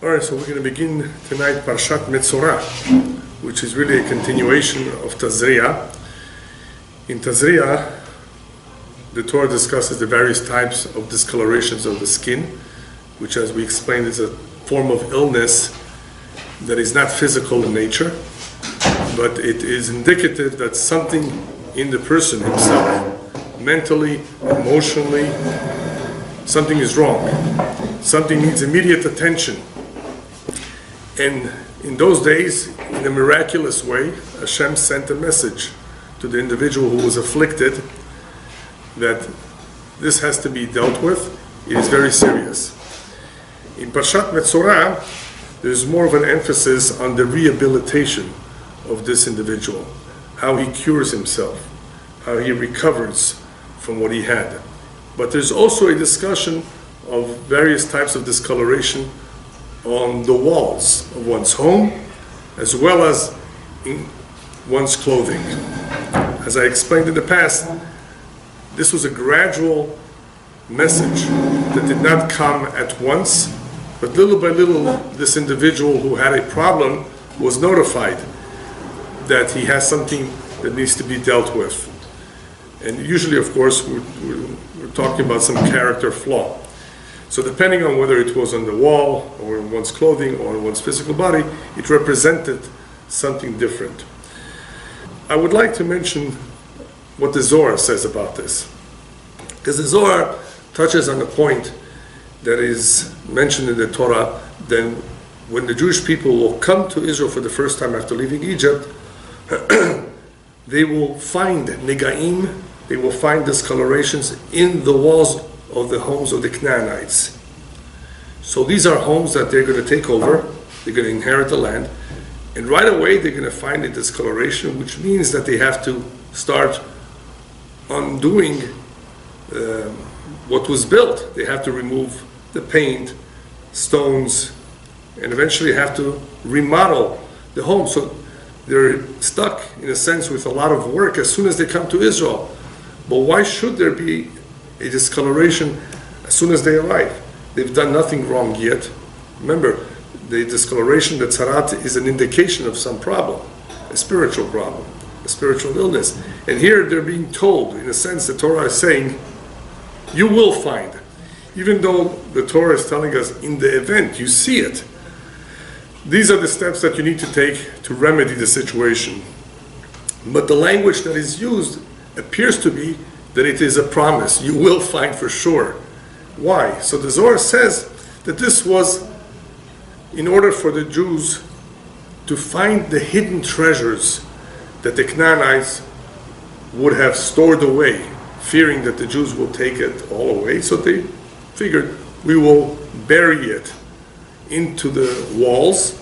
Alright, so we're going to begin tonight Parashat Metzorah, which is really a continuation of Tazria. In Tazria, the Torah discusses the various types of discolorations of the skin, which, as we explained, is a form of illness that is not physical in nature, but it is indicative that something in the person himself, mentally, emotionally, something is wrong. Something needs immediate attention. And in those days, in a miraculous way, Hashem sent a message to the individual who was afflicted that this has to be dealt with. It is very serious. In Parashat Metzorah, there's more of an emphasis on the rehabilitation of this individual, how he cures himself, how he recovers from what he had. But there's also a discussion of various types of discoloration on the walls of one's home, as well as in one's clothing. As I explained in the past, this was a gradual message that did not come at once, but little by little, this individual who had a problem was notified that he has something that needs to be dealt with. And usually, of course, we're talking about some character flaw. So depending on whether it was on the wall, or in one's clothing, or in one's physical body, it represented something different. I would like to mention what the Zohar says about this, because the Zohar touches on a point that is mentioned in the Torah. Then when the Jewish people will come to Israel for the first time after leaving Egypt, they will find negaim, they will find discolorations in the walls of the homes of the Canaanites. So these are homes that they're going to take over, they're going to inherit the land, and right away they're going to find a discoloration, which means that they have to start undoing what was built. They have to remove the paint, stones, and eventually have to remodel the home. So they're stuck, in a sense, with a lot of work as soon as they come to Israel. But why should there be a discoloration as soon as they arrive? They've done nothing wrong yet. Remember, the discoloration, the tzarat, is an indication of some problem, a spiritual problem, a spiritual illness. And here they're being told, in a sense, the Torah is saying, you will find. Even though the Torah is telling us in the event, you see it. These are the steps that you need to take to remedy the situation. But the language that is used appears to be that it is a promise. You will find for sure. Why? So the Zohar says that this was in order for the Jews to find the hidden treasures that the Canaanites would have stored away, fearing that the Jews will take it all away. So they figured, we will bury it into the walls,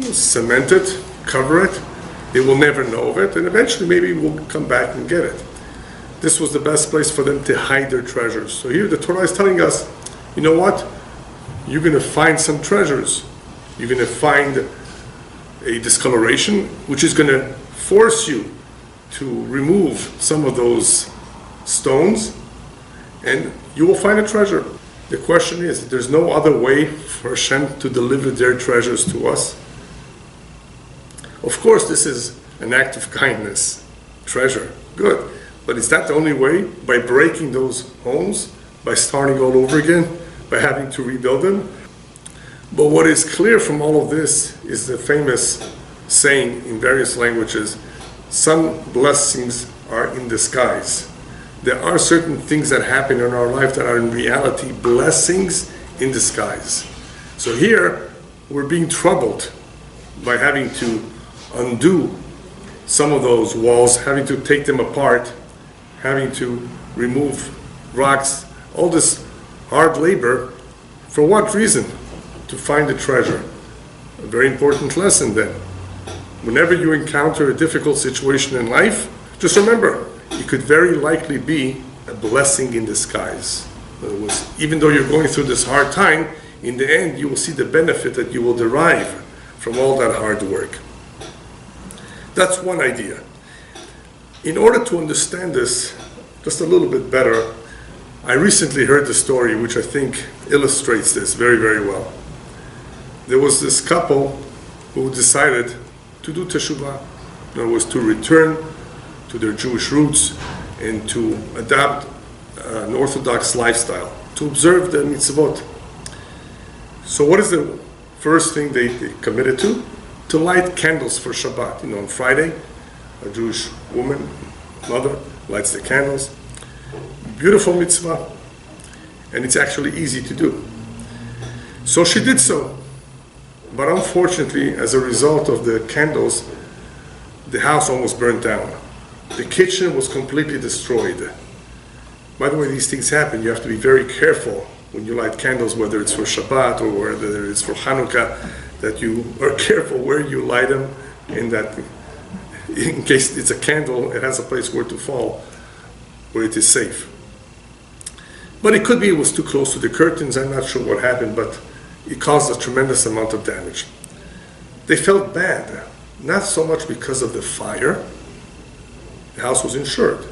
cement it, cover it. They will never know of it, and eventually maybe we'll come back and get it. This was the best place for them to hide their treasures. So here the Torah is telling us, you know what? You're going to find some treasures. You're going to find a discoloration, which is going to force you to remove some of those stones, and you will find a treasure. The question is, there's no other way for Hashem to deliver their treasures to us. Of course, this is an act of kindness. Treasure, good. But is that the only way? By breaking those homes? By starting all over again? By having to rebuild them? But what is clear from all of this is the famous saying in various languages, some blessings are in disguise. There are certain things that happen in our life that are in reality blessings in disguise. So here, we're being troubled by having to undo some of those walls, having to take them apart, having to remove rocks, all this hard labor. For what reason? To find the treasure. A very important lesson then. Whenever you encounter a difficult situation in life, just remember, it could very likely be a blessing in disguise. In other words, even though you're going through this hard time, in the end you will see the benefit that you will derive from all that hard work. That's one idea. In order to understand this just a little bit better, I recently heard the story which I think illustrates this very, very well. there was this couple who decided to do teshuvah. In other words, to return to their Jewish roots and to adopt an Orthodox lifestyle, to observe the mitzvot. So what is the first thing they committed to? To light candles for Shabbat. On Friday, a Jewish woman, mother, lights the candles. Beautiful mitzvah, and it's actually easy to do. So she did so. But unfortunately, as a result of the candles, the house almost burned down. The kitchen was completely destroyed. By the way, these things happen. You have to be very careful when you light candles, whether it's for Shabbat or whether it's for Hanukkah, that you are careful where you light them, and that in case it's a candle, it has a place where to fall, where it is safe. But it could be it was too close to the curtains. I'm not sure what happened, but it caused a tremendous amount of damage. They felt bad, not so much because of the fire. The house was insured.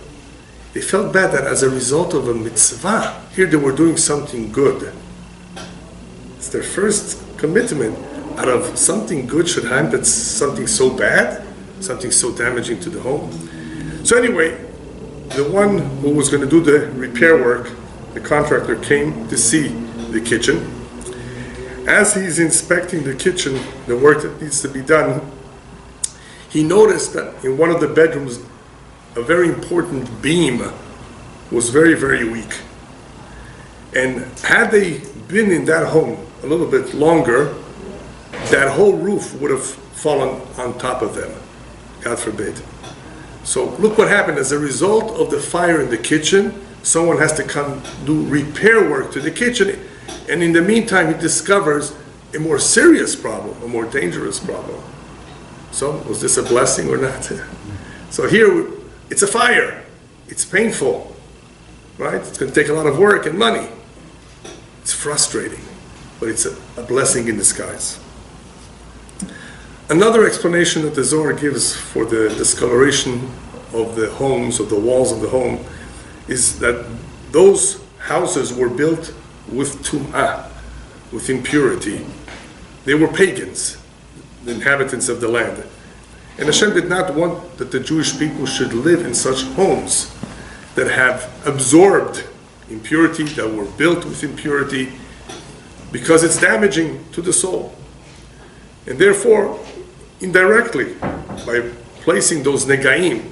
They felt bad that as a result of a mitzvah, here they were doing something good. It's their first commitment. Out of something good should happen, that's something so bad, something so damaging to the home. So anyway, the one who was going to do the repair work, the contractor, came to see the kitchen. As he's inspecting the kitchen, the work that needs to be done, he noticed that in one of the bedrooms, a very important beam was very, very weak. And had they been in that home a little bit longer, that whole roof would have fallen on top of them, God forbid. So look what happened. As a result of the fire in the kitchen, someone has to come do repair work to the kitchen, and in the meantime he discovers a more serious problem, a more dangerous problem. So was this a blessing or not? So here it's a fire. It's painful, right? It's going to take a lot of work and money. It's frustrating, but it's a blessing in disguise. Another explanation that the Zohar gives for the discoloration of the homes, of the walls of the home, is that those houses were built with tum'ah, with impurity. They were pagans, the inhabitants of the land. And Hashem did not want that the Jewish people should live in such homes that have absorbed impurity, that were built with impurity, because it's damaging to the soul. And therefore, indirectly, by placing those negaim,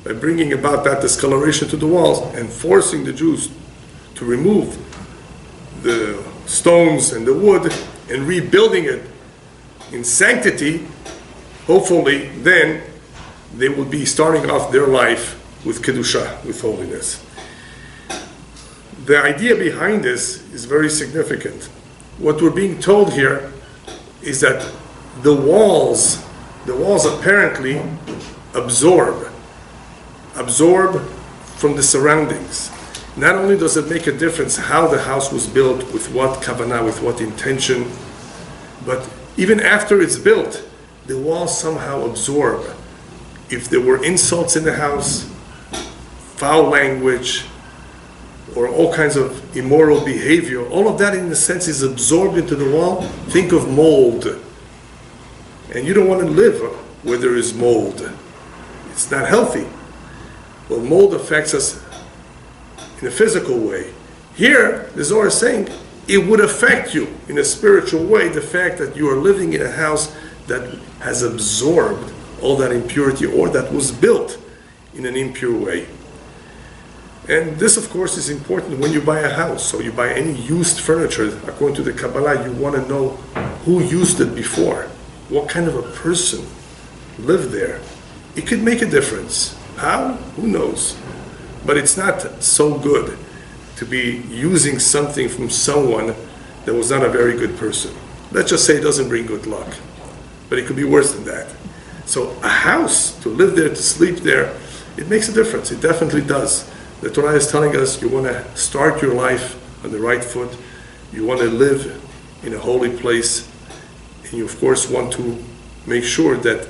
by bringing about that discoloration to the walls and forcing the Jews to remove the stones and the wood and rebuilding it in sanctity, hopefully then they will be starting off their life with Kedusha, with holiness. The idea behind this is very significant. What we're being told here is that the walls apparently absorb from the surroundings. Not only does it make a difference how the house was built, with what kavanah, with what intention, but even after it's built, the walls somehow absorb. If there were insults in the house, foul language, or all kinds of immoral behavior, all of that in a sense is absorbed into the wall. Think of mold. And you don't want to live where there is mold. It's not healthy. Well, mold affects us in a physical way. Here, the Zohar is saying it would affect you in a spiritual way, the fact that you are living in a house that has absorbed all that impurity, or that was built in an impure way. And this, of course, is important when you buy a house. So you buy any used furniture, according to the Kabbalah, you want to know who used it before. What kind of a person lived there? It could make a difference. How? Who knows? But it's not so good to be using something from someone that was not a very good person. Let's just say it doesn't bring good luck. But it could be worse than that. So a house, to live there, to sleep there, it makes a difference. It definitely does. The Torah is telling us you want to start your life on the right foot. You want to live in a holy place. And you, of course, want to make sure that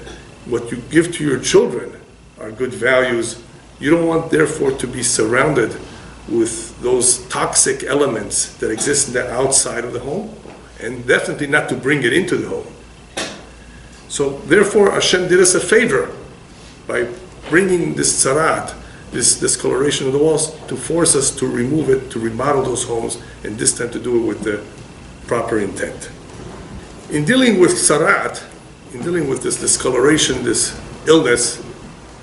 what you give to your children are good values. You don't want, therefore, to be surrounded with those toxic elements that exist in the outside of the home. and definitely not to bring it into the home. So therefore Hashem did us a favor by bringing this tzarat, this discoloration of the walls, to force us to remove it, to remodel those homes, and this time to do it with the proper intent. In dealing with tzarat, in dealing with this discoloration, this illness,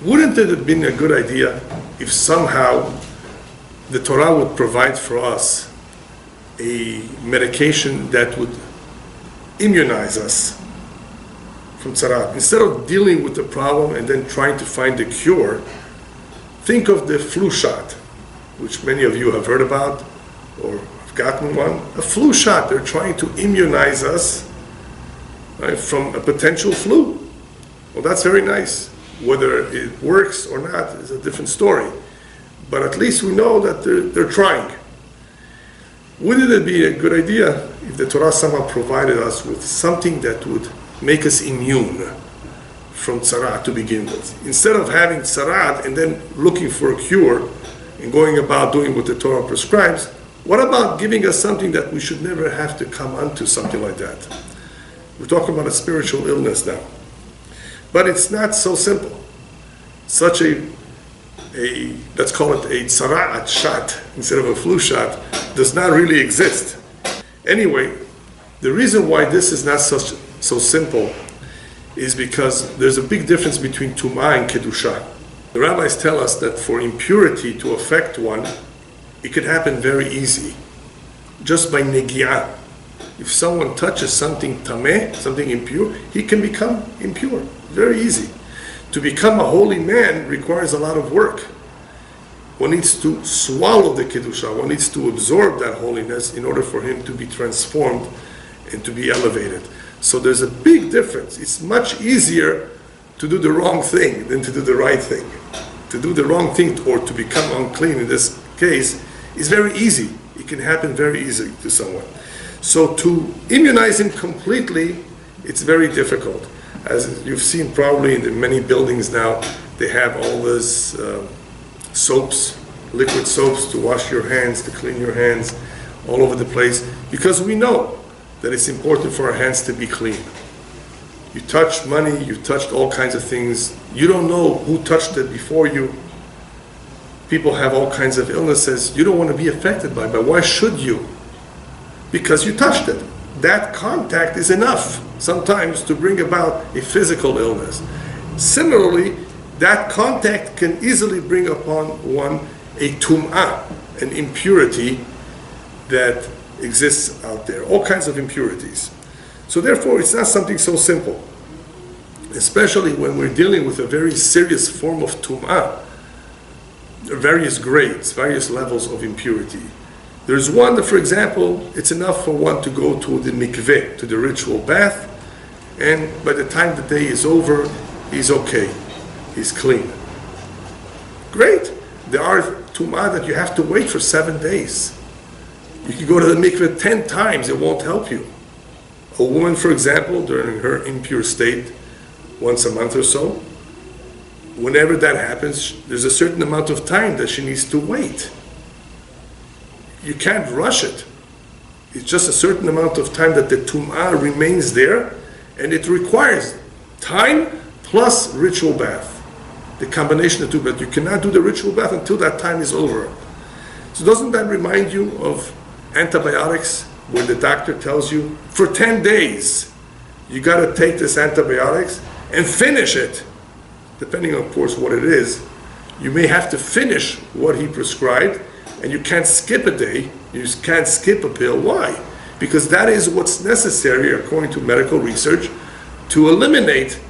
wouldn't it have been a good idea if somehow the Torah would provide for us a medication that would immunize us from tzarat? Instead of dealing with the problem and then trying to find a cure, think of the flu shot, which many of you have heard about or have gotten one. A flu shot, they're trying to immunize us, right, from a potential flu. Well, that's very nice. Whether it works or not is a different story. But at least we know that they're trying. Wouldn't it be a good idea if the Torah somehow provided us with something that would make us immune from tzarat to begin with? Instead of having tzarat and then looking for a cure and going about doing what the Torah prescribes, what about giving us something that we should never have to come onto, something like that? We're talking about a spiritual illness now. But it's not so simple. Such a let's call it a tzarat shot instead of a flu shot, does not really exist. Anyway, the reason why this is not so simple is because there's a big difference between tumah and kedusha. The rabbis tell us that for impurity to affect one, it could happen very easy, just by negiah. If someone touches something tameh, something impure, he can become impure. Very easy. To become a holy man requires a lot of work. One needs to swallow the kedusha. One needs to absorb that holiness in order for him to be transformed and to be elevated. So there's a big difference. It's much easier to do the wrong thing than to do the right thing. To do the wrong thing or to become unclean in this case is very easy. It can happen very easily to someone. So to immunize him completely, it's very difficult. As you've seen probably in the many buildings now, they have all those soaps, liquid soaps to wash your hands, to clean your hands all over the place, because we know that it's important for our hands to be clean. You touch money, you touched all kinds of things. You don't know who touched it before you. People have all kinds of illnesses. You don't want to be affected by it, but why should you? Because you touched it. That contact is enough sometimes to bring about a physical illness. Similarly, that contact can easily bring upon one a tum'ah, an impurity that exists out there, all kinds of impurities. So therefore, it's not something so simple, especially when we're dealing with a very serious form of tum'ah. There are various grades, various levels of impurity. There's one that, for example, it's enough for one to go to the mikveh, to the ritual bath, and by the time the day is over, he's okay. He's clean. Great. There are tum'ah that you have to wait for 7 days. You can go to the mikveh 10 times, it won't help you. A woman, for example, during her impure state, once a month or so, whenever that happens, there's a certain amount of time that she needs to wait. You can't rush it. It's just a certain amount of time that the tum'ah remains there, and it requires time plus ritual bath. The combination of two, but you cannot do the ritual bath until that time is over. So doesn't that remind you of antibiotics, where the doctor tells you, for 10 days, you got to take this antibiotics and finish it. Depending on, of course, what it is, you may have to finish what he prescribed, and you can't skip a day, you just can't skip a pill. Why? Because that is what's necessary, according to medical research, to eliminate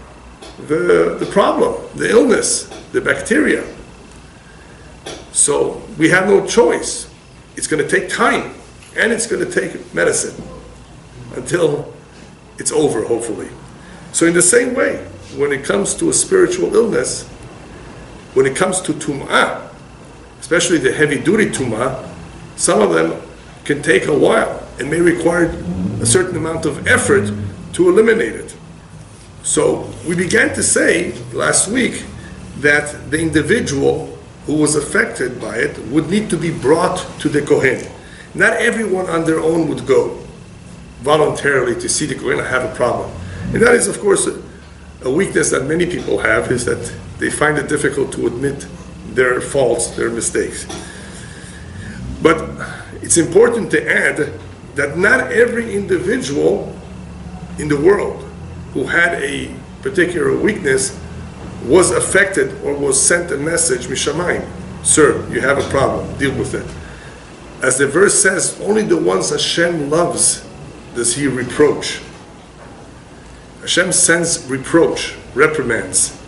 the problem, the illness, the bacteria. So we have no choice. It's going to take time, and it's going to take medicine until it's over, hopefully. So in the same way, when it comes to a spiritual illness, when it comes to tum'ah, especially the heavy-duty tum'ah, some of them can take a while and may require a certain amount of effort to eliminate it. So we began to say last week that the individual who was affected by it would need to be brought to the Kohen. Not everyone on their own would go. voluntarily to see that we're going to have a problem. And that is, of course, a weakness that many people have, is that they find it difficult to admit their faults, their mistakes. But it's important to add that not every individual in the world who had a particular weakness was affected or was sent a message, Mishamayim, sir, you have a problem, deal with it. As the verse says, only the ones Hashem loves does he reproach. Hashem sends reproach, reprimands,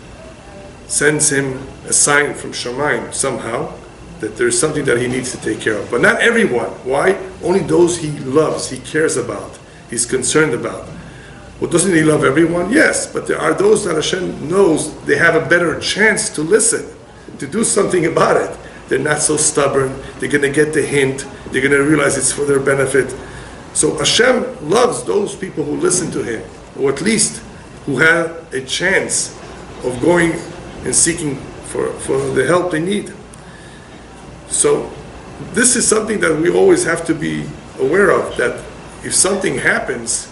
sends him a sign from Shamayim somehow that there's something that he needs to take care of. But not everyone. Why? Only those he loves, he cares about, he's concerned about. Well, doesn't he love everyone? Yes, but there are those that Hashem knows they have a better chance to listen, to do something about it. They're not so stubborn, they're going to get the hint, they're going to realize it's for their benefit. So Hashem loves those people who listen to him, or at least who have a chance of going and seeking for the help they need. So this is something that we always have to be aware of, that if something happens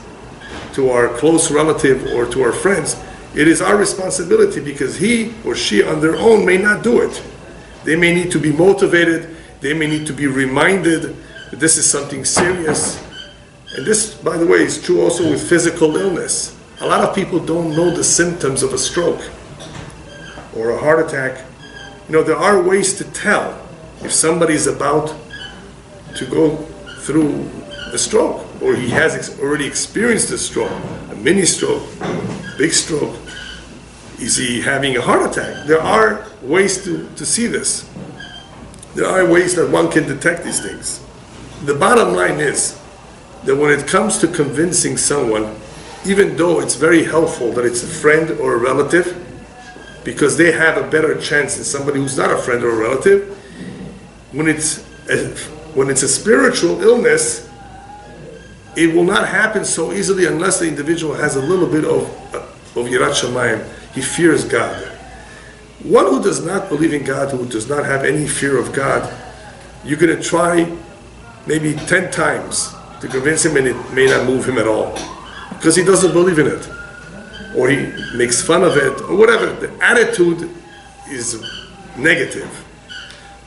to our close relative or to our friends, it is our responsibility, because he or she on their own may not do it. They may need to be motivated, they may need to be reminded that this is something serious. And this, by the way, is true also with physical illness. A lot of people don't know the symptoms of a stroke or a heart attack. There are ways to tell if somebody is about to go through a stroke, or he has already experienced a stroke, a mini stroke, big stroke. Is he having a heart attack? There are ways to see this. There are ways that one can detect these things. The bottom line is that when it comes to convincing someone, even though it's very helpful that it's a friend or a relative, because they have a better chance than somebody who's not a friend or a relative, when it's a spiritual illness, it will not happen so easily unless the individual has a little bit of Yirat Shamayim. He fears God. One who does not believe in God, who does not have any fear of God, you're going to try maybe 10 times to convince him, and it may not move him at all, because he doesn't believe in it, or he makes fun of it, or whatever. The attitude is negative.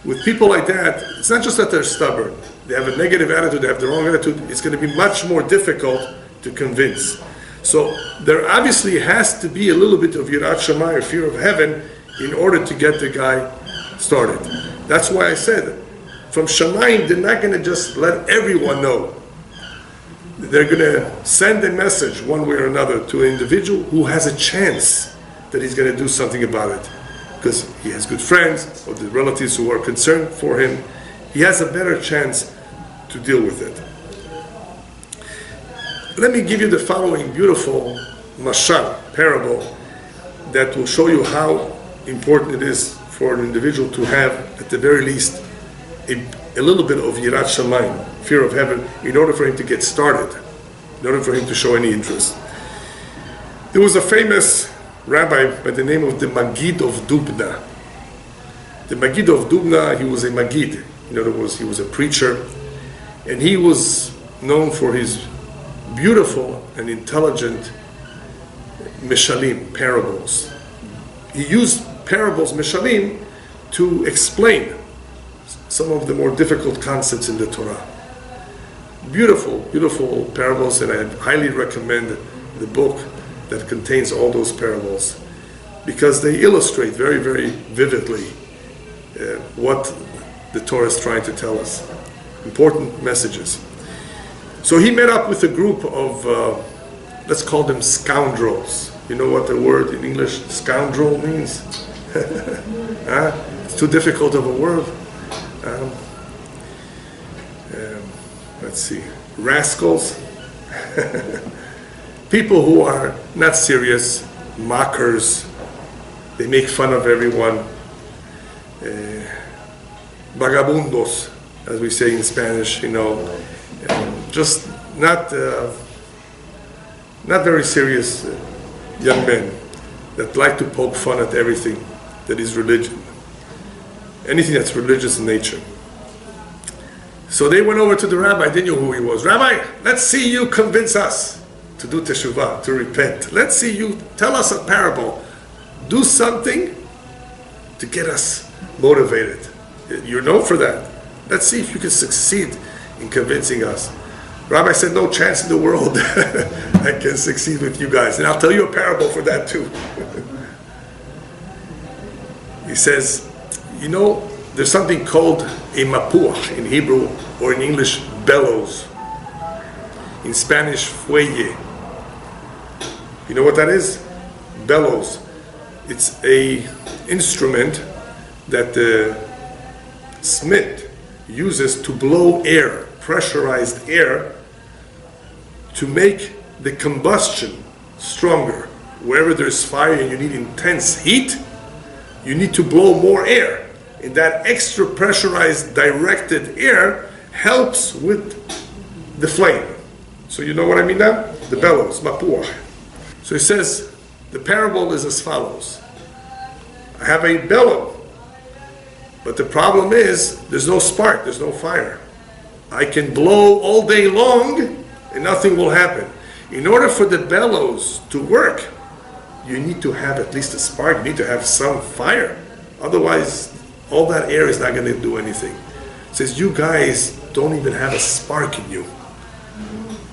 With people like that, it's not just that they're stubborn. They have a negative attitude, they have the wrong attitude. It's going to be much more difficult to convince. So there obviously has to be a little bit of Yirat Shamayim, fear of heaven, in order to get the guy started. That's why I said, from Shamayim, they're not going to just let everyone know. They're going to send a message one way or another to an individual who has a chance that he's going to do something about it, because he has good friends or the relatives who are concerned for him. He has a better chance to deal with it. Let me give you the following beautiful mashal, parable, that will show you how important it is for an individual to have, at the very least, a little bit of Yirat Shamayim, fear of heaven, in order for him to get started, in order for him to show any interest. There was a famous rabbi by the name of the Magid of Dubna. The Magid of Dubna, he was a Magid. In other words, he was a preacher, and he was known for his beautiful and intelligent mishalim, parables. He used parables, mishalim, to explain some of the more difficult concepts in the Torah. Beautiful, beautiful parables, and I highly recommend the book that contains all those parables, because they illustrate very, very vividly what the Torah is trying to tell us. Important messages. So he met up with a group of, let's call them scoundrels. You know what the word in English, scoundrel, means? It's too difficult of a word. Let's see, rascals. People who are not serious, mockers. They make fun of everyone. Vagabundos, as we say in Spanish, just not very serious young men that like to poke fun at everything that is religion, anything that's religious in nature. So they went over to the rabbi. They knew who he was. Rabbi, let's see you convince us to do teshuvah, to repent. Let's see you tell us a parable. Do something to get us motivated. You're known for that. Let's see if you can succeed in convincing us. Rabbi said, no chance in the world I can succeed with you guys. And I'll tell you a parable for that too. He says, you know, there's something called a mapuach in Hebrew, or in English, bellows. In Spanish, fuelle. You know what that is? Bellows. It's a instrument that the smith uses to blow air, pressurized air, to make the combustion stronger. Wherever there's fire and you need intense heat, you need to blow more air. And that extra pressurized directed air helps with the flame. So you know what I mean now? The bellows, mapuach. So he says, the parable is as follows. I have a bellow, but the problem is there's no spark, there's no fire. I can blow all day long and nothing will happen. In order for the bellows to work, you need to have at least a spark, you need to have some fire. Otherwise, all that air is not going to do anything. It says, you guys don't even have a spark in you.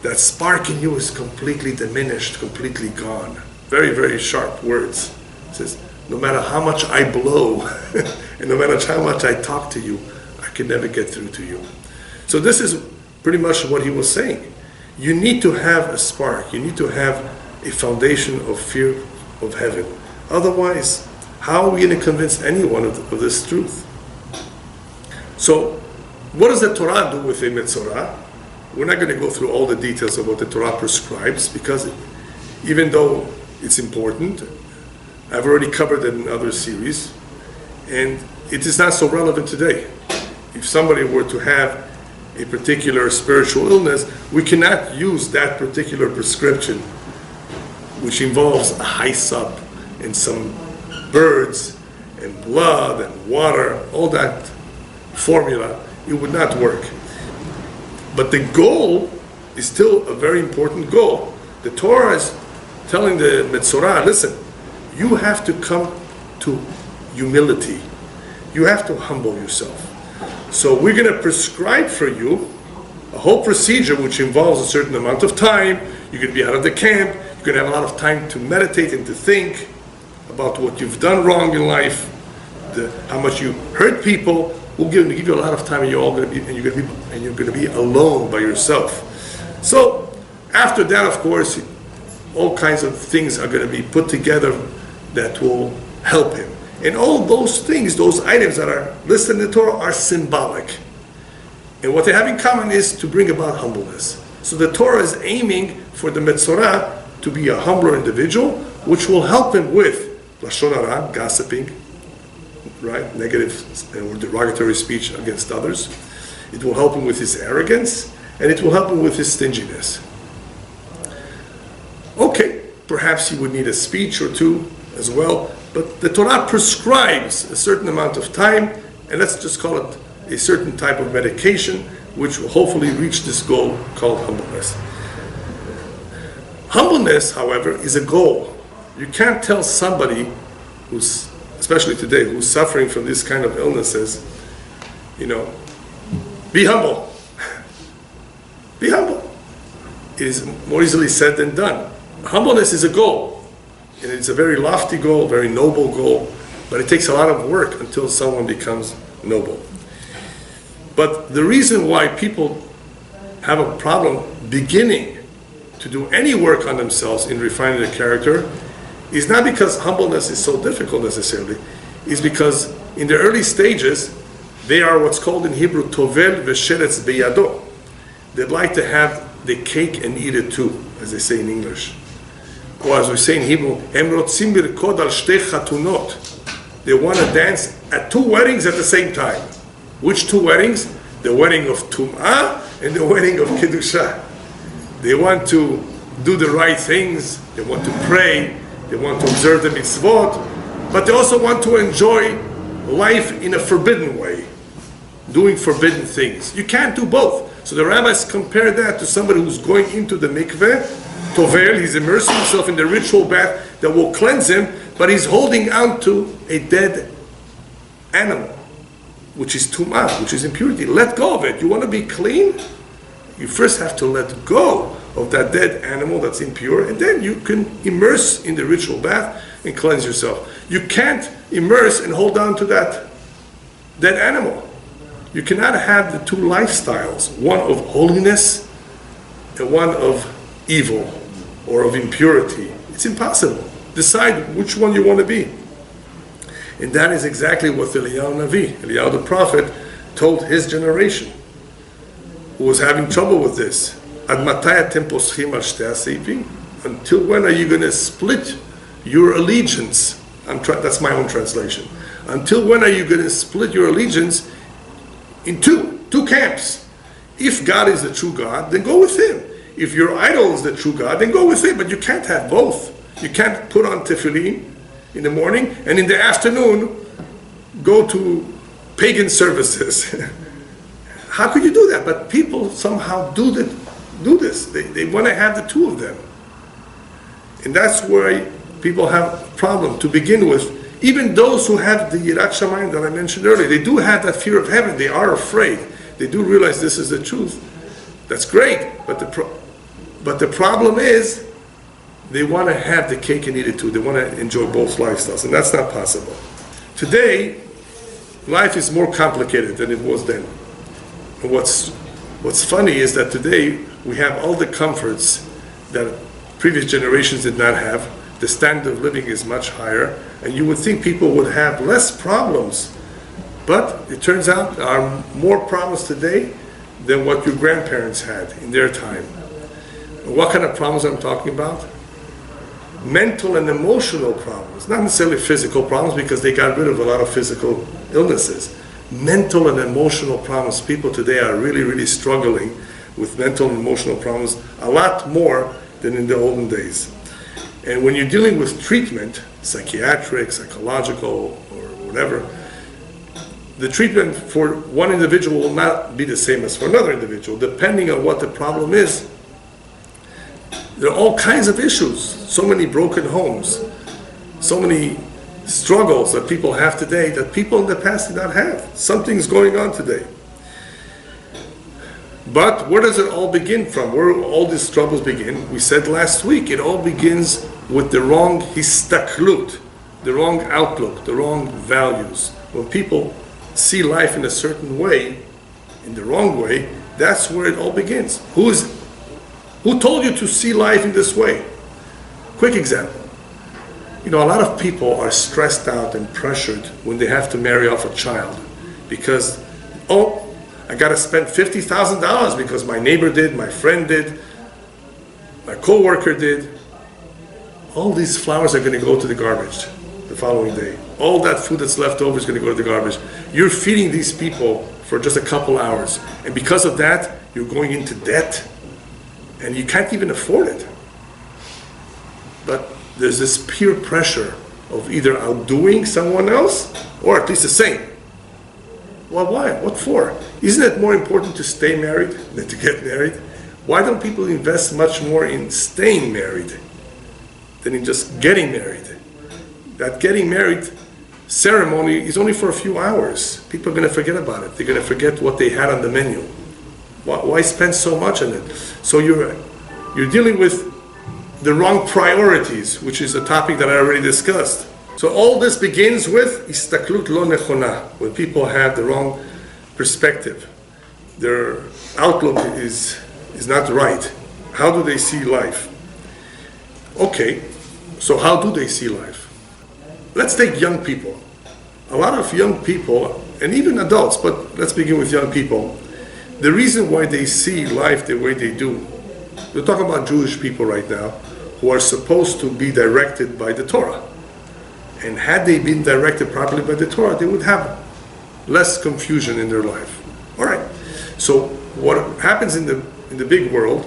That spark in you is completely diminished, completely gone. Very, very sharp words. It says, no matter how much I blow, and no matter how much I talk to you, I can never get through to you. So this is pretty much what he was saying. You need to have a spark. You need to have a foundation of fear of heaven. Otherwise, how are we going to convince anyone of this truth? So, what does the Torah do with a Metzorah? We're not going to go through all the details of what the Torah prescribes, because even though it's important, I've already covered it in other series, and it is not so relevant today. If somebody were to have a particular spiritual illness, we cannot use that particular prescription, which involves a hyssop and some birds and blood and water, all that formula. It would not work. But the goal is still a very important goal. The Torah is telling the Metzorah, listen, you have to come to humility. You have to humble yourself. So we're going to prescribe for you a whole procedure which involves a certain amount of time. You're going to be out of the camp. You're going to have a lot of time to meditate and to think about what you've done wrong in life, how much you hurt people. We'll give you a lot of time, and you're going to be alone by yourself. So after that, of course, all kinds of things are going to be put together that will help him. And all those things, those items that are listed in the Torah, are symbolic. And what they have in common is to bring about humbleness. So the Torah is aiming for the Metzorah to be a humbler individual, which will help him with lashon hara, gossiping, right, negative or derogatory speech against others. It will help him with his arrogance, and it will help him with his stinginess. Okay, perhaps he would need a speech or two as well, but the Torah prescribes a certain amount of time, and let's just call it a certain type of medication, which will hopefully reach this goal called humbleness. Humbleness, however, is a goal. You can't tell somebody who's, especially today, who's suffering from this kind of illnesses, be humble. Be humble. It is more easily said than done. Humbleness is a goal, and it's a very lofty goal, very noble goal, but it takes a lot of work until someone becomes noble. But the reason why people have a problem beginning to do any work on themselves in refining their character is not because humbleness is so difficult necessarily, is because in the early stages, they are what's called in Hebrew, tovel v'sheretz beyado. They'd like to have the cake and eat it too, as they say in English. Or as we say in Hebrew, hem rotzim lirkod al shtei chatunot. They want to dance at two weddings at the same time. Which two weddings? The wedding of Tum'ah and the wedding of Kedusha. They want to do the right things, they want to pray, they want to observe the mitzvot, but they also want to enjoy life in a forbidden way. doing forbidden things. You can't do both. So the rabbis compare that to somebody who's going into the mikveh, tovel, he's immersing himself in the ritual bath that will cleanse him, but he's holding on to a dead animal, which is tumah, which is impurity. Let go of it. You want to be clean? You first have to let go of that dead animal that's impure, and then you can immerse in the ritual bath and cleanse yourself. You can't immerse and hold on to that dead animal. You cannot have the two lifestyles, one of holiness and one of evil or of impurity. It's impossible. Decide which one you want to be. And that is exactly what Eliyahu Navi, Eliyahu the prophet, told his generation, who was having trouble with this. Ad matay atem poschim al shtei haseipim? Until when are you going to split your allegiance? That's my own translation. Until when are you going to split your allegiance in two camps? If God is the true God, then go with Him. If your idol is the true God, then go with Him. But you can't have both. You can't put on tefillin in the morning and in the afternoon go to pagan services. How could you do that? But people somehow do this. They want to have the two of them. And that's where people have a problem to begin with. Even those who have the Yirat Shamayim that I mentioned earlier, they do have that fear of heaven. They are afraid. They do realize this is the truth. That's great. But the problem is they want to have the cake and eat it too. They want to enjoy both lifestyles. And that's not possible. Today, life is more complicated than it was then. And what's funny is that today we have all the comforts that previous generations did not have. The standard of living is much higher, and you would think people would have less problems. But it turns out there are more problems today than what your grandparents had in their time. And what kind of problems I'm talking about? Mental and emotional problems, not necessarily physical problems, because they got rid of a lot of physical illnesses. Mental and emotional problems. People today are really, really struggling with mental and emotional problems a lot more than in the olden days. And when you're dealing with treatment, psychiatric, psychological, or whatever, the treatment for one individual will not be the same as for another individual, depending on what the problem is. There are all kinds of issues, so many broken homes, so many struggles that people have today that people in the past did not have. Something's going on today. But where does it all begin from? Where do all these troubles begin? We said last week, it all begins with the wrong histaklut, the wrong outlook, the wrong values. When people see life in a certain way, in the wrong way, that's where it all begins. Who told you to see life in this way? Quick example. A lot of people are stressed out and pressured when they have to marry off a child because, I got to spend $50,000 because my neighbor did, my friend did, my coworker did. All these flowers are going to go to the garbage the following day. All that food that's left over is going to go to the garbage. You're feeding these people for just a couple hours. And because of that, you're going into debt. And you can't even afford it. But there's this peer pressure of either outdoing someone else or at least the same. Well, why? What for? Isn't it more important to stay married than to get married? Why don't people invest much more in staying married than in just getting married? That getting married ceremony is only for a few hours. People are going to forget about it. They're going to forget what they had on the menu. Why spend so much on it? So you're dealing with the wrong priorities, which is a topic that I already discussed. So all this begins with istaklut lo nechona, when people have the wrong perspective. Their outlook is not right. How do they see life? Okay, so how do they see life? Let's take young people. A lot of young people, and even adults, but let's begin with young people. The reason why they see life the way they do, we're talking about Jewish people right now, who are supposed to be directed by the Torah. And had they been directed properly by the Torah, they would have less confusion in their life. All right. So what happens in the big world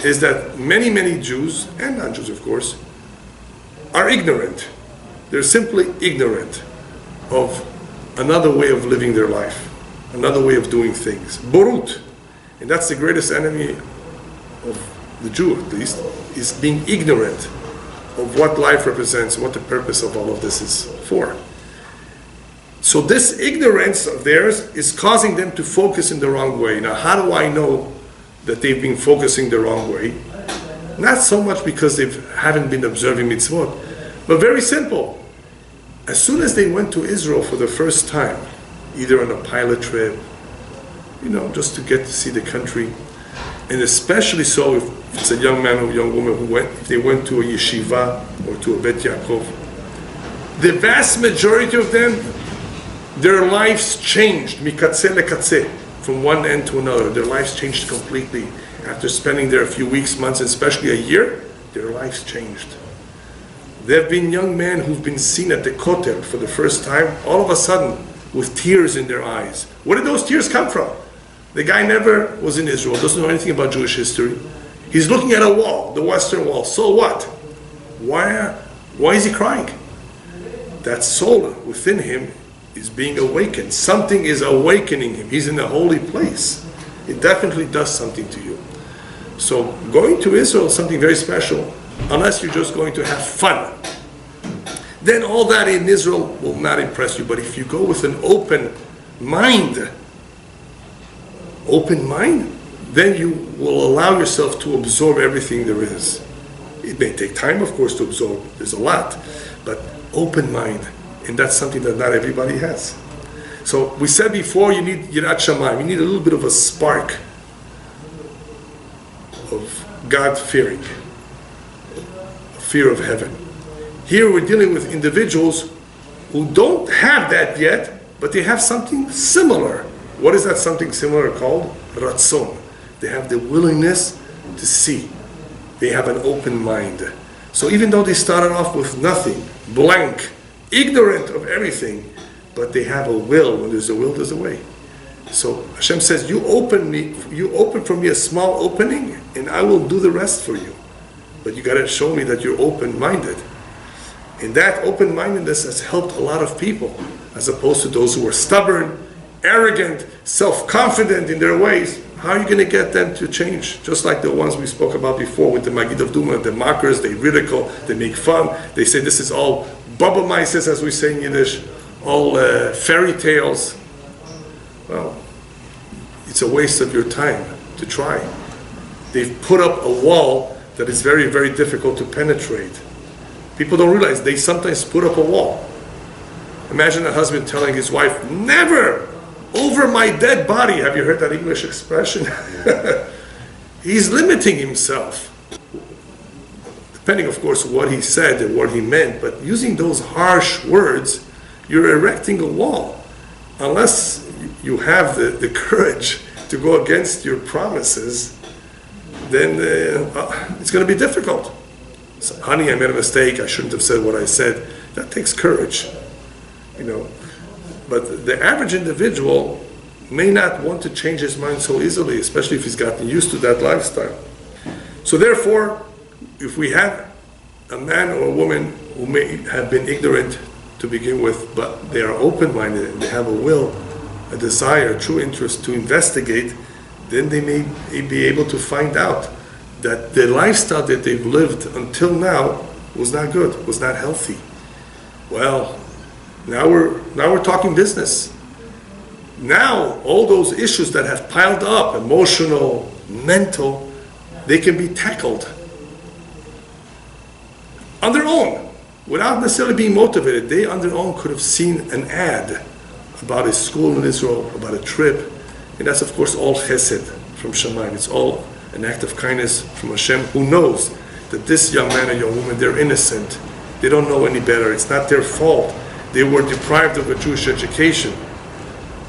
is that many, many Jews, and non-Jews of course, are ignorant. They're simply ignorant of another way of living their life. another way of doing things. Borut. And that's the greatest enemy of the Jew, at least, is being ignorant of what life represents, what the purpose of all of this is for. So this ignorance of theirs is causing them to focus in the wrong way. Now, how do I know that they've been focusing the wrong way? Not so much because they haven't been observing mitzvot, but very simple. As soon as they went to Israel for the first time, either on a pilot trip, just to get to see the country, and especially so if it's a young man or young woman if they went to a yeshiva or to a Bet Yaakov, the vast majority of them, their lives changed, mikatze lekatze, from one end to another. Their lives changed completely. After spending there a few weeks, months, and especially a year, their lives changed. There have been young men who've been seen at the Kotel for the first time, all of a sudden, with tears in their eyes. Where did those tears come from? The guy never was in Israel, doesn't know anything about Jewish history. He's looking at a wall, the Western Wall. So what? Why is he crying? That soul within him is being awakened. Something is awakening him. He's in a holy place. It definitely does something to you. So going to Israel is something very special, unless you're just going to have fun. Then all that in Israel will not impress you. But if you go with an open mind, then you will allow yourself to absorb everything there is. It may take time, of course, to absorb. There's a lot. But open mind. And that's something that not everybody has. So we said before, you need Yirat Shamayim. You need a little bit of a spark of God-fearing, fear of heaven. Here we're dealing with individuals who don't have that yet, but they have something similar. What is that something similar called? Ratzon. They have the willingness to see. They have an open mind. So even though they started off with nothing, blank, ignorant of everything, but they have a will. When there's a will, there's a way. So Hashem says, you open for me a small opening, and I will do the rest for you. But you got to show me that you're open-minded. And that open-mindedness has helped a lot of people, as opposed to those who are stubborn, arrogant, self-confident in their ways. How are you going to get them to change? Just like the ones we spoke about before with the Magid of Duma, the mockers, they ridicule, they make fun, they say this is all Baba Maises, as we say in Yiddish, all fairy tales. Well, it's a waste of your time to try. They've put up a wall that is very, very difficult to penetrate. People don't realize they sometimes put up a wall. Imagine a husband telling his wife, never over my dead body. Have you heard that English expression? He's limiting himself. Depending, of course, what he said and what he meant, but using those harsh words, you're erecting a wall. Unless you have the courage to go against your promises, then it's going to be difficult. So, honey, I made a mistake. I shouldn't have said what I said. That takes courage, But the average individual may not want to change his mind so easily, especially if he's gotten used to that lifestyle. So therefore, if we have a man or a woman who may have been ignorant to begin with, but they are open-minded and they have a will, a desire, a true interest to investigate, then they may be able to find out that the lifestyle that they've lived until now was not good, was not healthy. Well, now we're talking business. Now all those issues that have piled up, emotional, mental, they can be tackled on their own, without necessarily being motivated. They on their own could have seen an ad about a school in Israel, about a trip, and that's of course all chesed from Shamayim. It's all an act of kindness from Hashem, who knows that this young man or young woman, they're innocent. They don't know any better. It's not their fault. They were deprived of a Jewish education.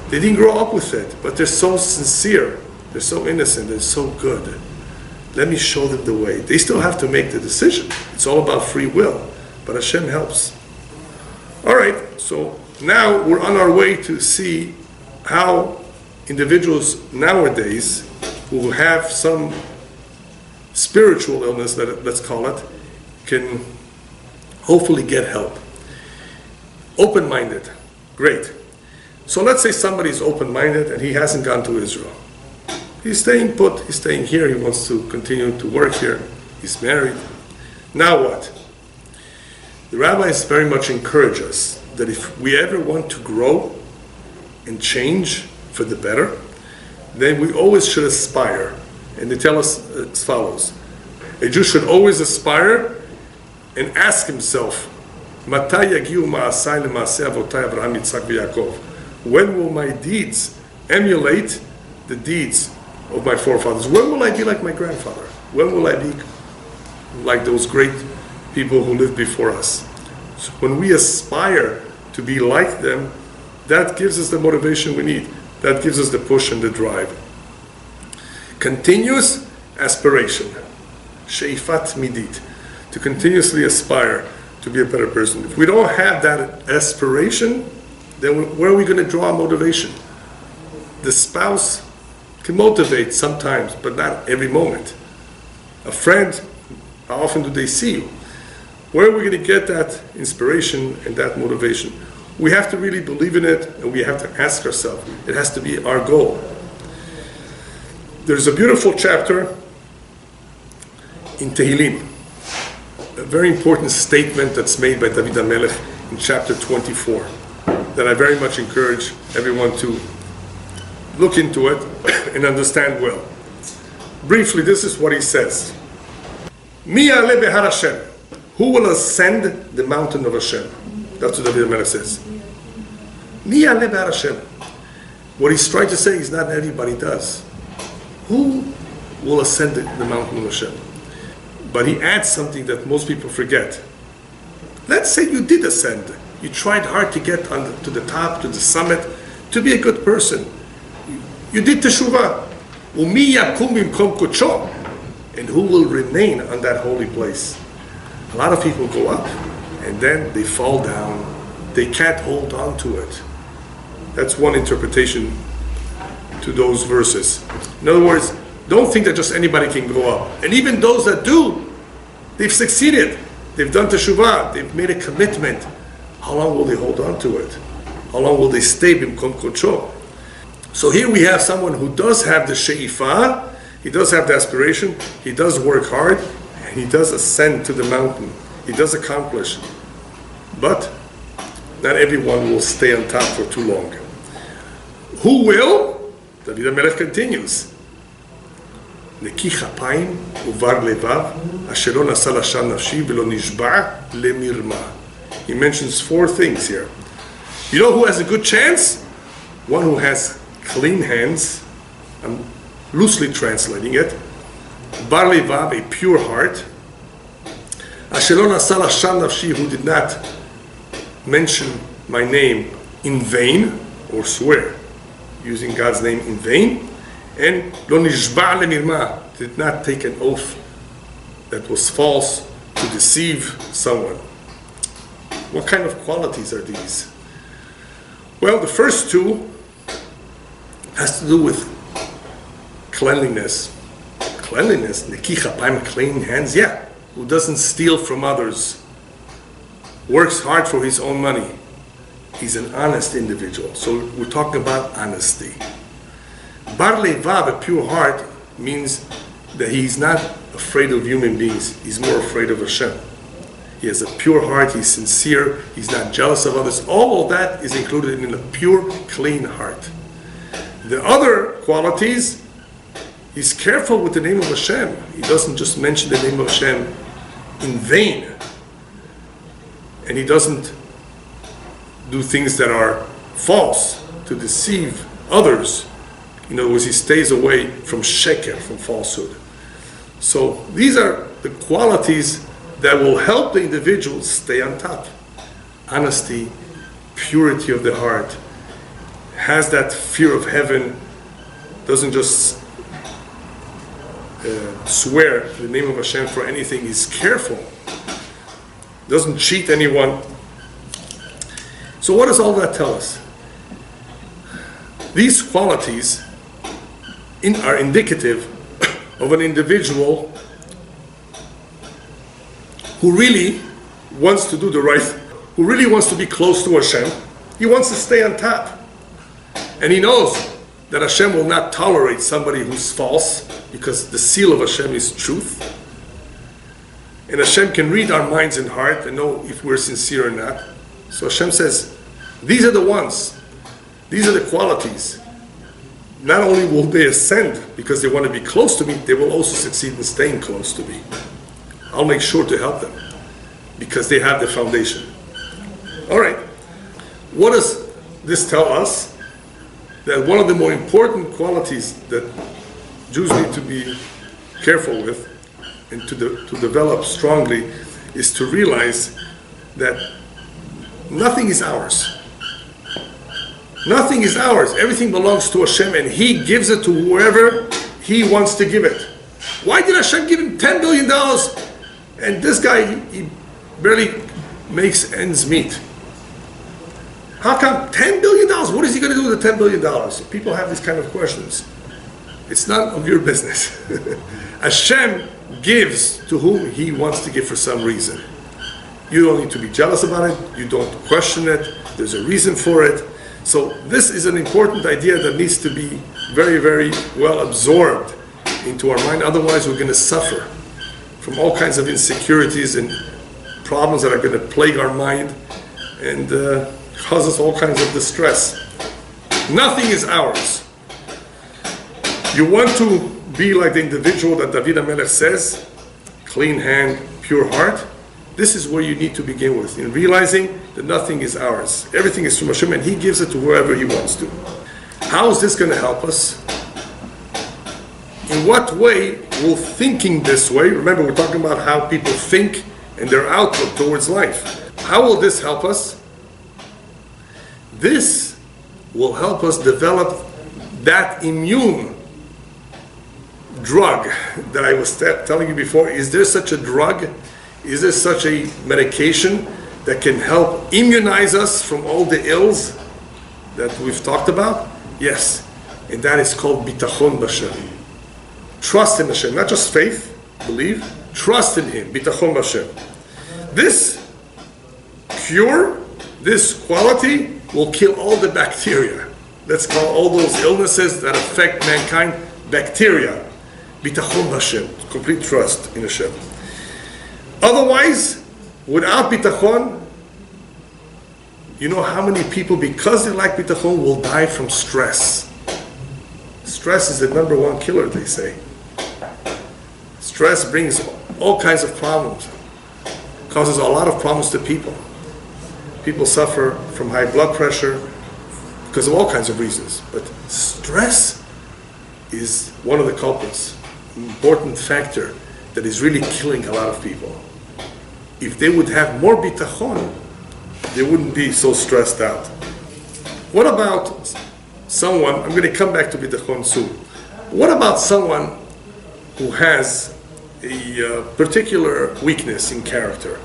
They didn't grow up with it, but they're so sincere. They're so innocent. They're so good. Let me show them the way. They still have to make the decision. It's all about free will, but Hashem helps. All right, so now we're on our way to see how individuals nowadays who have some spiritual illness, let's call it, can hopefully get help. Open-minded, great. So let's say somebody's open-minded and he hasn't gone to Israel. He's staying put, he's staying here, he wants to continue to work here, he's married. Now what? The rabbis very much encourage us that if we ever want to grow and change for the better, then we always should aspire. And they tell us as follows. A Jew should always aspire and ask himself, when will my deeds emulate the deeds of my forefathers? When will I be like my grandfather? When will I be like those great people who lived before us? So when we aspire to be like them, that gives us the motivation we need. That gives us the push and the drive. Continuous aspiration, sheifat midit, to continuously aspire to be a better person. If we don't have that aspiration, then where are we going to draw motivation? The spouse can motivate sometimes, but not every moment. A friend, how often do they see you? Where are we going to get that inspiration and that motivation? We have to really believe in it, and we have to ask ourselves. It has to be our goal. There's a beautiful chapter in Tehillim, a very important statement that's made by David HaMelech in chapter 24, that I very much encourage everyone to look into it and understand well. Briefly, this is what he says. Mi ya'aleh behar Hashem. Who will ascend the mountain of Hashem? That's what David HaMelech says. Mi ya'aleh behar Hashem. What he's trying to say is not everybody does. Who will ascend the mountain of Hashem? But he adds something that most people forget. Let's say you did ascend. You tried hard to get to the top, to the summit, to be a good person. You did teshuvah. Umi yakum bimkom kodsho. And who will remain on that holy place? A lot of people go up, and then they fall down. They can't hold on to it. That's one interpretation to those verses. In other words, don't think that just anybody can go up. And even those that do, they've succeeded. They've done teshuvah. They've made a commitment. How long will they hold on to it? How long will they stay bimkom kodsho? So here we have someone who does have the she'ifah, he does have the aspiration, he does work hard, and he does ascend to the mountain. He does accomplish. But not everyone will stay on top for too long. Who will? David HaMelech continues. Neki chapayim uvar levav asher lo nasa lashon nafshi velo nishba lemirma. He mentions 4 things here. You know who has a good chance? One who has clean hands. I'm loosely translating it. Bar levav, a pure heart. Asher lo nasa lashon nafshi, who did not mention my name in vain or swear, using God's name in vain. And lo nishba lemirma, did not take an oath that was false to deceive someone. What kind of qualities are these? Well, the first 2 has to do with cleanliness. Cleanliness, neki chapayim, clean hands, yeah. Who doesn't steal from others, works hard for his own money. He's an honest individual. So we're talking about honesty. Bar levav, a pure heart, means that he's not afraid of human beings. He's more afraid of Hashem. He has a pure heart, he's sincere, he's not jealous of others. All of that is included in a pure, clean heart. The other qualities, he's careful with the name of Hashem. He doesn't just mention the name of Hashem in vain. And he doesn't do things that are false to deceive others. In other words, he stays away from sheker, from falsehood. So these are the qualities that will help the individual stay on top. Honesty, purity of the heart, has that fear of heaven, doesn't just swear the name of Hashem for anything, he's careful, doesn't cheat anyone. So what does all that tell us? These qualities are indicative of an individual who really wants to do the right, who really wants to be close to Hashem. He wants to stay on top. And he knows that Hashem will not tolerate somebody who's false, because the seal of Hashem is truth. And Hashem can read our minds and heart and know if we're sincere or not. So Hashem says, these are the ones, these are the qualities. Not only will they ascend because they want to be close to me, they will also succeed in staying close to me. I'll make sure to help them because they have the foundation. All right. What does this tell us? That one of the more important qualities that Jews need to be careful with and to develop strongly is to realize that nothing is ours. Nothing is ours. Everything belongs to Hashem, and He gives it to whoever He wants to give it. Why did Hashem give him $10 billion and this guy, he barely makes ends meet? How come $10 billion? What is he going to do with the $10 billion? People have these kind of questions. It's none of your business. Hashem gives to whom He wants to give for some reason. You don't need to be jealous about it. You don't question it. There's a reason for it. So this is an important idea that needs to be very, very well absorbed into our mind. Otherwise, we're going to suffer from all kinds of insecurities and problems that are going to plague our mind and cause us all kinds of distress. Nothing is ours. You want to be like the individual that David HaMelech says, clean hand, pure heart. This is where you need to begin with, in realizing that nothing is ours. Everything is from Hashem, and He gives it to whoever He wants to. How is this going to help us? In what way will thinking this way, remember we're talking about how people think and their outlook towards life. How will this help us? This will help us develop that immune drug that I was telling you before. Is there such a drug? Is there such a medication that can help immunize us from all the ills that we've talked about? Yes. And that is called bitachon b'Hashem. Trust in Hashem, not just faith, believe, trust in Him, bitachon b'Hashem. This cure, this quality will kill all the bacteria. Let's call all those illnesses that affect mankind bacteria. Bitachon b'Hashem, complete trust in Hashem. Otherwise, without bitachon, you know how many people, because they lack bitachon, will die from stress. Stress is the number one killer, they say. Stress brings all kinds of problems, causes a lot of problems to people. People suffer from high blood pressure because of all kinds of reasons. But stress is one of the culprits, an important factor that is really killing a lot of people. If they would have more bitachon, they wouldn't be so stressed out. What about someone, I'm going to come back to bitachon soon. What about someone who has a particular weakness in character?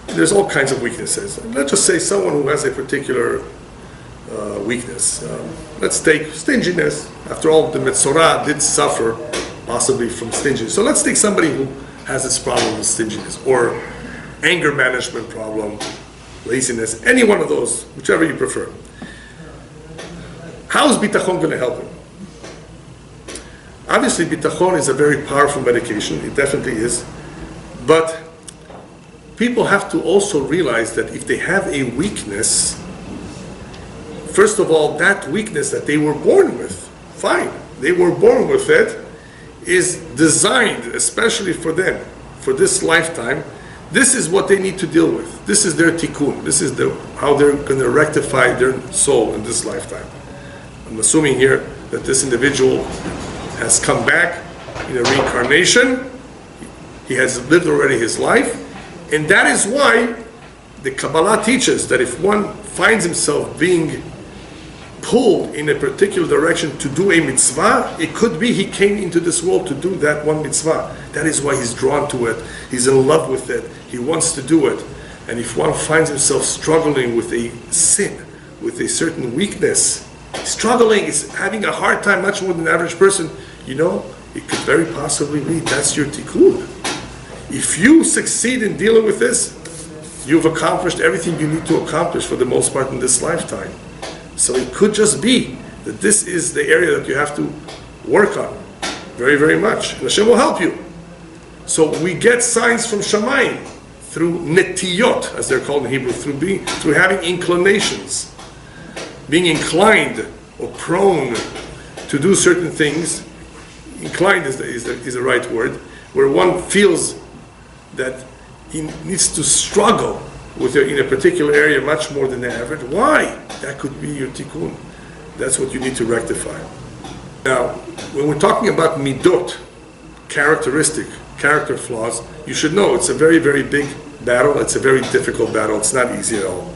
There's all kinds of weaknesses. Let's just say someone who has a particular weakness. Let's take stinginess. After all, the Metzorah did suffer possibly from stinginess. So let's take somebody who has this problem with stinginess, or anger management problem, laziness, any one of those, whichever you prefer. How is bitachon going to help him? Obviously, bitachon is a very powerful medication. It definitely is. But people have to also realize that if they have a weakness, first of all, that weakness that they were born with, fine, they were born with it, is designed especially for them, for this lifetime. This is what they need to deal with. This is their tikkun. This is how they're going to rectify their soul in this lifetime. I'm assuming here that this individual has come back in a reincarnation. He has lived already his life. And that is why the Kabbalah teaches that if one finds himself being pulled in a particular direction to do a mitzvah, it could be he came into this world to do that one mitzvah. That is why he's drawn to it. He's in love with it. He wants to do it. And if one finds himself struggling with a sin, with a certain weakness, struggling, is having a hard time, much more than the average person, you know, it could very possibly be that's your tikkun. If you succeed in dealing with this, you've accomplished everything you need to accomplish for the most part in this lifetime. So it could just be that this is the area that you have to work on very, very much. And Hashem will help you. So we get signs from Shamayim through netiyot, as they're called in Hebrew, through having inclinations, being inclined or prone to do certain things. Inclined is the right word, where one feels that he needs to struggle in a particular area much more than the average. Why? That could be your tikkun. That's what you need to rectify. Now, when we're talking about midot, character flaws, you should know it's a very, very big battle. It's a very difficult battle. It's not easy at all.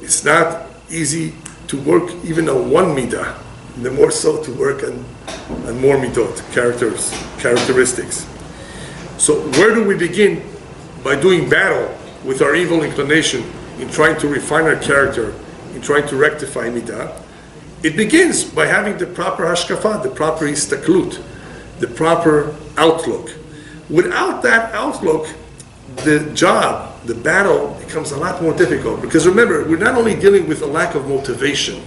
It's not easy to work even on one midah, and the more so to work on more midot, characteristics. So where do we begin? By doing battle with our evil inclination in trying to refine our character, in trying to rectify midah. It begins by having the proper hashkafa, the proper istaklut, the proper outlook. Without that outlook, the job, the battle becomes a lot more difficult. Because remember, we're not only dealing with a lack of motivation,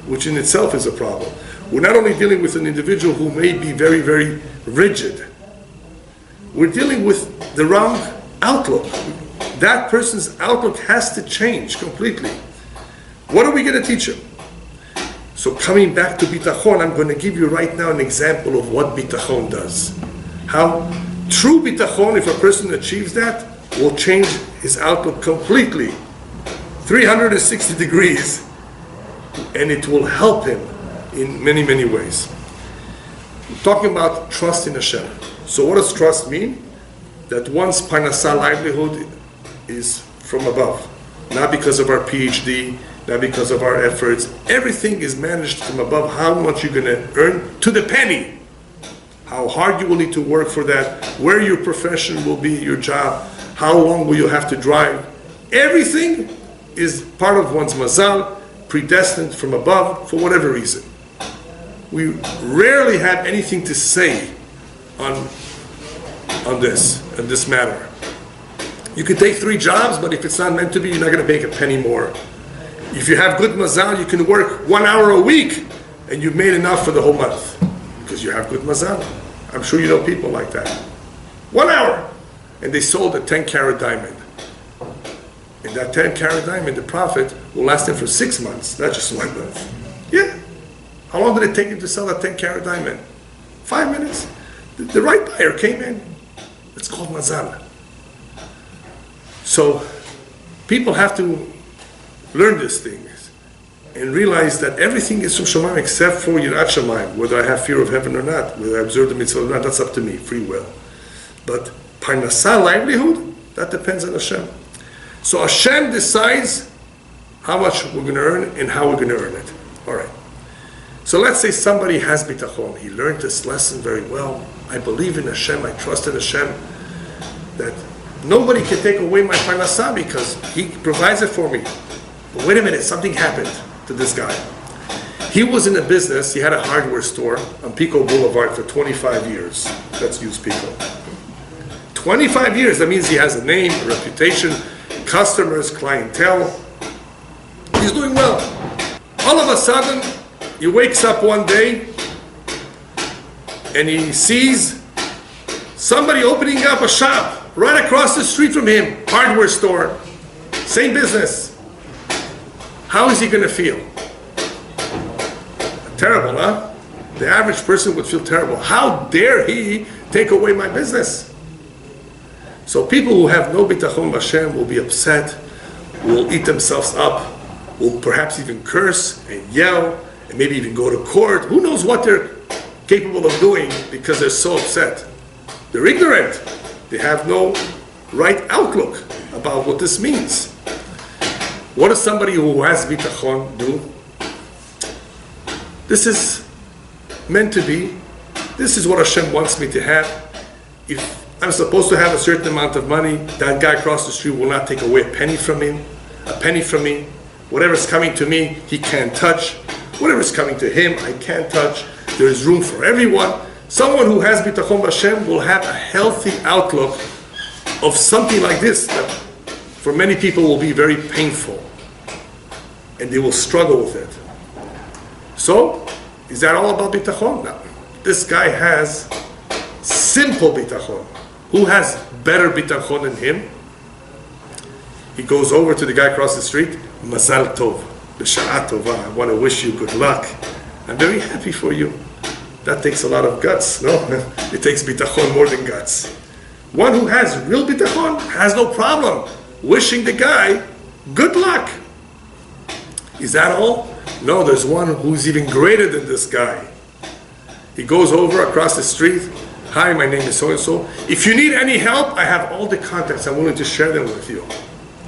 which in itself is a problem. We're not only dealing with an individual who may be very, very rigid. We're dealing with the wrong outlook. That person's outlook has to change completely. What are we going to teach him? So coming back to bitachon, I'm going to give you right now an example of what bitachon does. How true bitachon, if a person achieves that, will change his outlook completely, 360 degrees, and it will help him in many, many ways. We're talking about trust in Hashem. So what does trust mean? That one's parnasa livelihood is from above, not because of our PhD, not because of our efforts. Everything is managed from above. How much you're going to earn to the penny, how hard you will need to work for that, where your profession will be, your job, how long will you have to drive. Everything is part of one's mazal, predestined from above for whatever reason. We rarely have anything to say on this matter. You can take 3 jobs, but if it's not meant to be, you're not going to make a penny more. If you have good mazal, you can work 1 hour a week, and you've made enough for the whole month, because you have good mazal. I'm sure you know people like that. 1 hour, and they sold a 10-carat diamond. And that 10-carat diamond, the profit will last them for 6 months, not just 1 month. Yeah. How long did it take him to sell that 10-carat diamond? 5 minutes. The right buyer came in. It's called mazal. So people have to learn these things and realize that everything is from Shamayim except for Yirat Shamayim. Whether I have fear of heaven or not, whether I observe the mitzvah or not, that's up to me, free will. But parnasa, livelihood, that depends on Hashem. So Hashem decides how much we're going to earn and how we're going to earn it. All right. So let's say somebody has bitachon. He learned this lesson very well. I believe in Hashem. I trust in Hashem. That nobody can take away my parnasa because He provides it for me. But wait a minute, something happened to this guy. He was in a business. He had a hardware store on Pico Boulevard for 25 years. Let's use Pico. 25 years. That means he has a name, a reputation, customers, clientele. He's doing well. All of a sudden, he wakes up one day and he sees somebody opening up a shop right across the street from him, hardware store, same business. How is he going to feel? Terrible, huh? The average person would feel terrible. How dare he take away my business? So people who have no bitachon b'Hashem will be upset, will eat themselves up, will perhaps even curse and yell, and maybe even go to court. Who knows what they're capable of doing because they're so upset. They're ignorant. They have no right outlook about what this means. What does somebody who has bitachon do? This is meant to be. This is what Hashem wants me to have. If I'm supposed to have a certain amount of money, that guy across the street will not take away a penny from him, a penny from me. Whatever's coming to me, he can't touch. Whatever's coming to him, I can't touch. There is room for everyone. Someone who has bitachon b'Hashem will have a healthy outlook of something like this that for many people will be very painful. and they will struggle with it. So, is that all about bitachon? No. This guy has simple bitachon. Who has better bitachon than him? He goes over to the guy across the street, Mazal Tov, B'sha'a Tova, I want to wish you good luck. I'm very happy for you. That takes a lot of guts, no? It takes bitachon more than guts. One who has real bitachon has no problem wishing the guy good luck. Is that all? No, there's one who's even greater than this guy. He goes over across the street. Hi, my name is so-and-so. If you need any help, I have all the contacts. I'm willing to share them with you.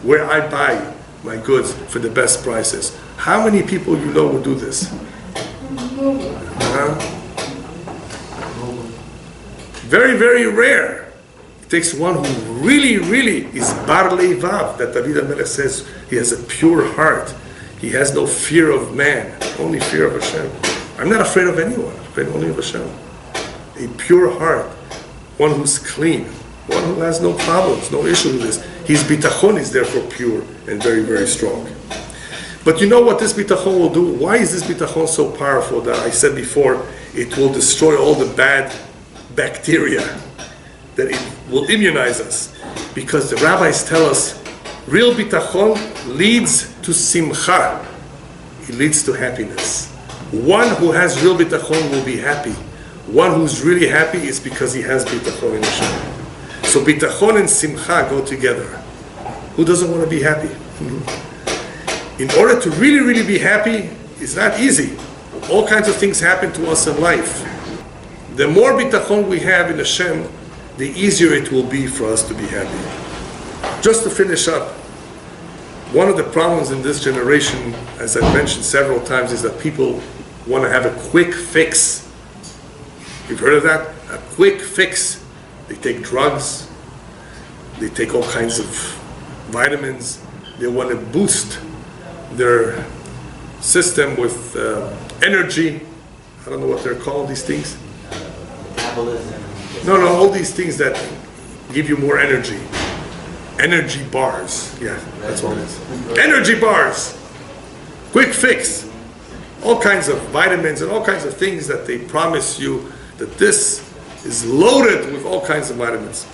Where I buy my goods for the best prices. How many people you know will do this? Very, very rare. It takes one who really, really is bar leivav, that David HaMelech says he has a pure heart. He has no fear of man, only fear of Hashem. I'm not afraid of anyone, I'm afraid only of Hashem. A pure heart, one who's clean, one who has no problems, no issue with this. His bitachon is therefore pure and very, very strong. But you know what this bitachon will do? Why is this bitachon so powerful that I said before, it will destroy all the bad bacteria, that it will immunize us? Because the rabbis tell us, real bitachon leads to simcha. It leads to happiness. One who has real bitachon will be happy. One who's really happy is because he has bitachon in Hashem. So bitachon and simcha go together. Who doesn't want to be happy? In order to really, really be happy, it's not easy. All kinds of things happen to us in life. The more bitachon we have in Hashem, the easier it will be for us to be happy. Just to finish up, one of the problems in this generation, as I've mentioned several times, is that people want to have a quick fix. You've heard of that? A quick fix. They take drugs, they take all kinds of vitamins, they want to boost their system with energy. I don't know what they're called, these things. No, all these things that give you more energy. Energy bars. Yeah, that's what it is. Energy bars. Quick fix. All kinds of vitamins and all kinds of things that they promise you that this is loaded with all kinds of vitamins.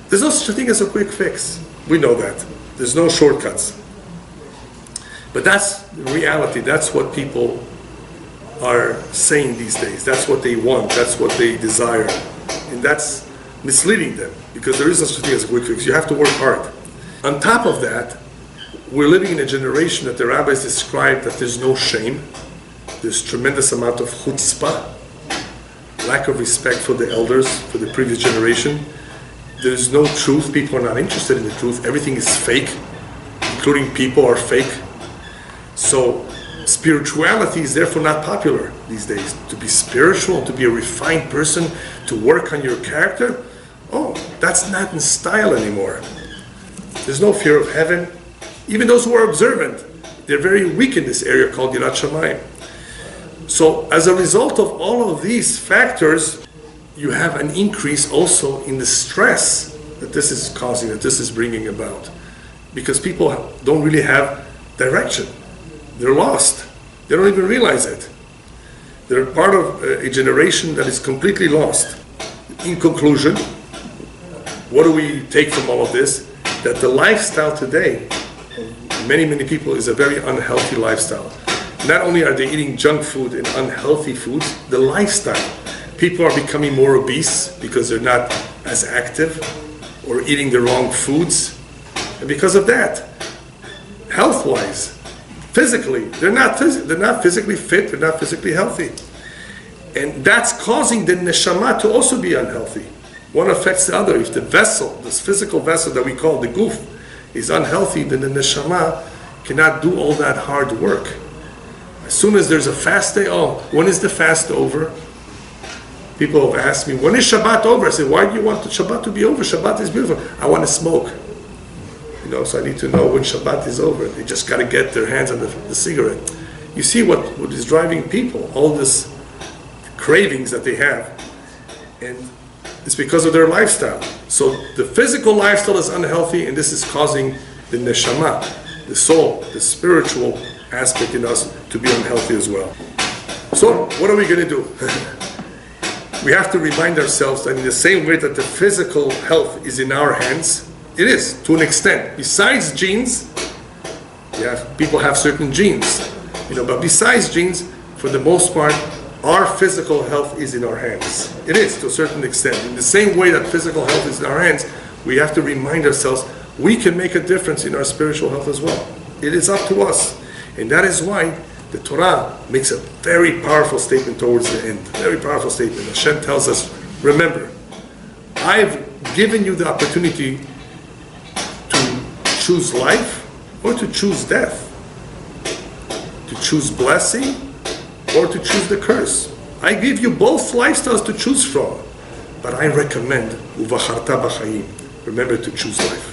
There's no such a thing as a quick fix. We know that. There's no shortcuts. But that's the reality. That's what people are saying these days. That's what they want. That's what they desire. And that's misleading them, because there is no such thing as a quick fix. You have to work hard. On top of that, we're living in a generation that the rabbis describe that there's no shame. There's tremendous amount of chutzpah, lack of respect for the elders, for the previous generation. There's no truth. People are not interested in the truth. Everything is fake, including people are fake. So spirituality is therefore not popular these days. To be spiritual, to be a refined person, to work on your character, that's not in style anymore. There's no fear of heaven. Even those who are observant, they're very weak in this area called Yirat Shamayim. So as a result of all of these factors, you have an increase also in the stress that this is causing, that this is bringing about. Because people don't really have direction. They're lost. They don't even realize it. They're part of a generation that is completely lost. In conclusion, what do we take from all of this? That the lifestyle today of many, many people is a very unhealthy lifestyle. Not only are they eating junk food and unhealthy foods, the lifestyle. People are becoming more obese because they're not as active or eating the wrong foods. And because of that, health-wise, physically, they're not physically fit, they're not physically healthy. And that's causing the neshama to also be unhealthy. One affects the other. If the vessel, this physical vessel that we call the guf, is unhealthy, then the neshama cannot do all that hard work. As soon as there's a fast day, when is the fast over? People have asked me, when is Shabbat over? I say, why do you want the Shabbat to be over? Shabbat is beautiful. I want to smoke. So I need to know when Shabbat is over. They just got to get their hands on the cigarette. You see what is driving people, all this cravings that they have. And it's because of their lifestyle. So the physical lifestyle is unhealthy, and this is causing the neshama the soul, the spiritual aspect in us to be unhealthy as well. So what are we going to do? We have to remind ourselves that in the same way that the physical health is in our hands, it is to an extent. Besides genes, people have certain genes, but besides genes, for the most part, our physical health is in our hands. It is to a certain extent. In the same way that physical health is in our hands, we have to remind ourselves we can make a difference in our spiritual health as well. It is up to us. And that is why the Torah makes a very powerful statement towards the end. Very powerful statement. Hashem tells us, remember, I've given you the opportunity to choose life or to choose death. To choose blessing or to choose the curse. I give you both lifestyles to choose from. But I recommend, Uvacharta b'chayim. Remember to choose life.